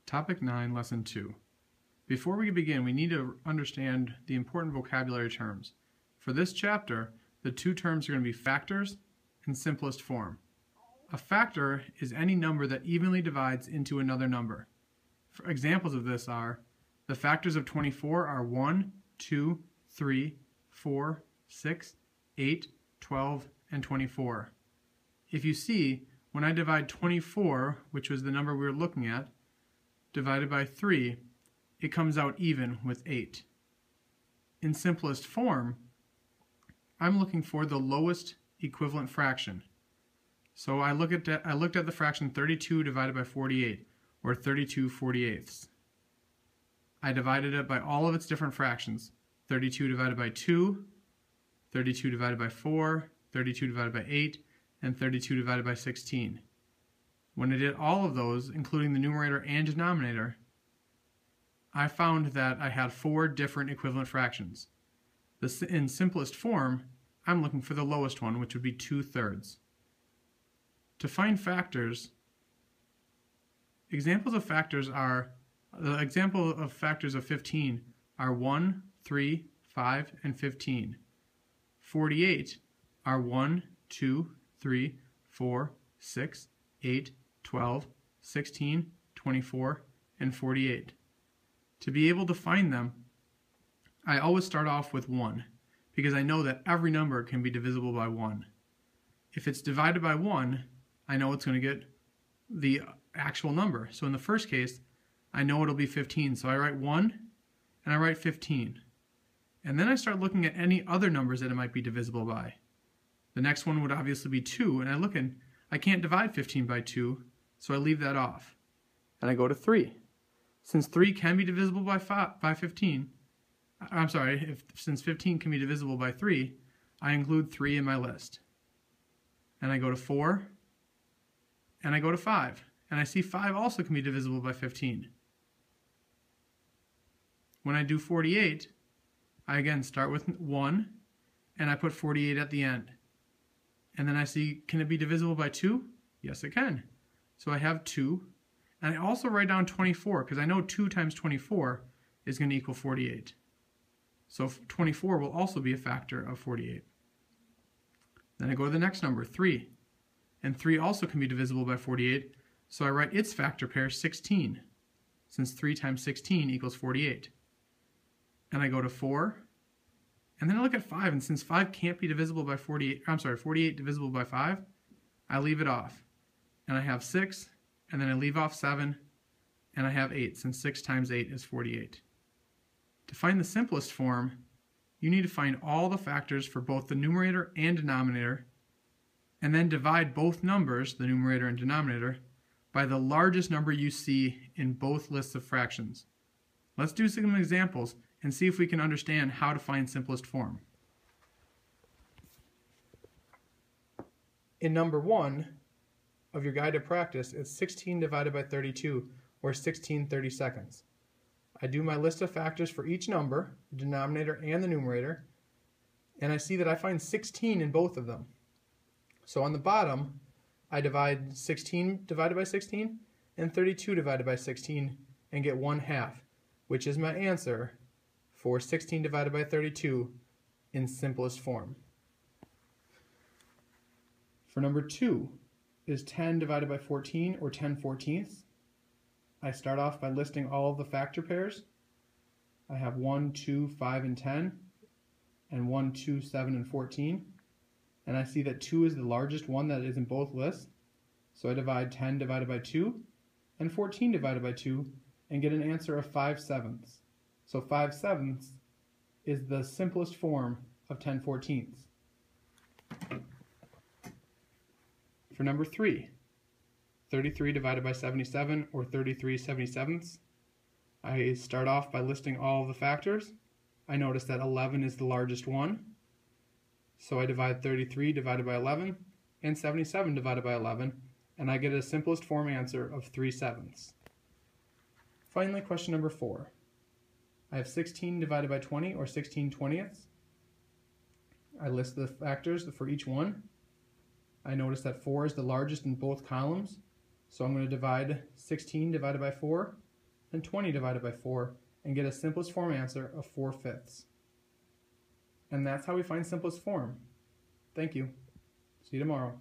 Topic 9, Lesson 2. Before we begin, we need to understand the important vocabulary terms. For this chapter, the two terms are going to be factors and simplest form. A factor is any number that evenly divides into another number. For examples of this are, the factors of 24 are 1, 2, 3, 4, 6, 8, 12, and 24. If you see, when I divide 24, which was the number we were looking at, divided by 3, it comes out even with 8. In simplest form, I'm looking for the lowest equivalent fraction. So I looked at the fraction 32 divided by 48, or 32/48. I divided it by all of its different fractions. 32 divided by 2, 32 divided by 4, 32 divided by 8, and 32 divided by 16. When I did all of those, including the numerator and denominator, I found that I had 4 different equivalent fractions. In simplest form, I'm looking for the lowest one, which would be 2/3. To find factors, examples of factors of 15 are 1, 3, 5, and 15. 48 are 1, 2, 3, 4, 6, 8, 12, 16, 24, and 48. To be able to find them, I always start off with 1, because I know that every number can be divisible by 1. If it's divided by 1, I know it's going to get the actual number. So in the first case, I know it'll be 15. So I write 1 and I write 15. And then I start looking at any other numbers that it might be divisible by. The next one would obviously be 2, and I look and I can't divide 15 by 2, so I leave that off. And I go to 3. Since 3 can be divisible by 15, since 15 can be divisible by 3, I include 3 in my list. And I go to 4, and I go to 5. And I see 5 also can be divisible by 15. When I do 48, I again start with 1, and I put 48 at the end. And then I see, can it be divisible by 2? Yes, it can. So I have 2. And I also write down 24, because I know 2 times 24 is going to equal 48. So 24 will also be a factor of 48. Then I go to the next number, 3. And 3 also can be divisible by 48, so I write its factor pair, 16, since 3 times 16 equals 48. And I go to 4, and then I look at 5, and since 5 can't be divisible by 48 divisible by 5, I leave it off. And I have 6, and then I leave off 7, and I have 8, since 6 times 8 is 48. To find the simplest form, you need to find all the factors for both the numerator and denominator, and then divide both numbers, the numerator and denominator, by the largest number you see in both lists of fractions. Let's do some examples and see if we can understand how to find simplest form. In number 1 of your guide to practice, it's 16 divided by 32, or 16/32. I do my list of factors for each number, the denominator and the numerator, and I see that I find 16 in both of them. So on the bottom, I divide 16 divided by 16 and 32 divided by 16 and get 1/2, which is my answer for 16 divided by 32 in simplest form. For number 2 is 10 divided by 14, or 10/14. I start off by listing all of the factor pairs. I have 1, 2, 5, and 10, and 1, 2, 7, and 14. And I see that 2 is the largest one that is in both lists. So I divide 10 divided by 2 and 14 divided by 2 and get an answer of 5/7. So 5/7 is the simplest form of 10/14. For number 3, 33 divided by 77, or 33/77. I start off by listing all of the factors. I notice that 11 is the largest one. So I divide 33 divided by 11 and 77 divided by 11, and I get a simplest form answer of 3/7. Finally, question number 4. I have 16 divided by 20, or 16/20. I list the factors for each one. I notice that 4 is the largest in both columns, so I'm going to divide 16 divided by 4 and 20 divided by 4 and get a simplest form answer of 4/5. And that's how we find simplest form. Thank you. See you tomorrow.